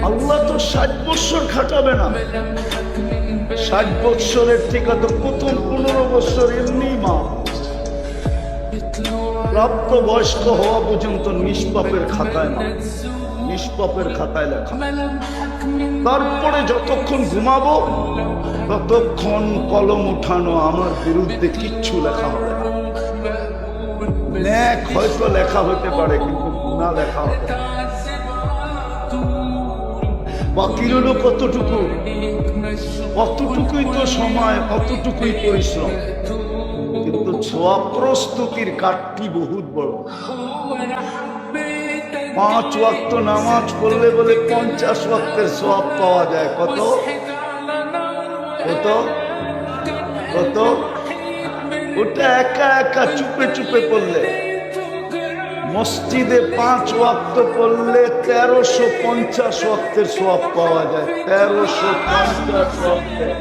আল্লাহ তো 60 বছর খাটাবে না। 60 বছরের থেকে তো প্রথম 15 বছর এমনি মা প্রাপ্ত বয়স্ক হওয়া পর্যন্ত নিষ্পাপের খাতায় না, নিষ্পাপের খাতায় লেখা। তারপরে যতক্ষণ ঘুমাবো ততক্ষণ কলম উঠানো, আমার বিরুদ্ধে কিচ্ছু লেখা হবে না। নেক হয়তো লেখা হতে পারে কিন্তু গুনাহ লেখা হবে না। বাকি রইল কতটুকু? অতটুকুই তো সময়, অতটুকুই পরিশ্রম, কিন্তু ছোঁয়া প্রস্তুতির কাঠটি বহুত বড়। 5 ওয়াক্ত নামাজ পড়লে বলে 50 ওয়াক্তের সওয়াব পাওয়া যায়। কত কত কত? ওটা একা একা চুপে চুপে পড়লে। মসজিদে 5 ওয়াক্ত পড়লে 1350 ওয়াক্তের সওয়াব পাওয়া যায়। 1350 ওয়াক্তের।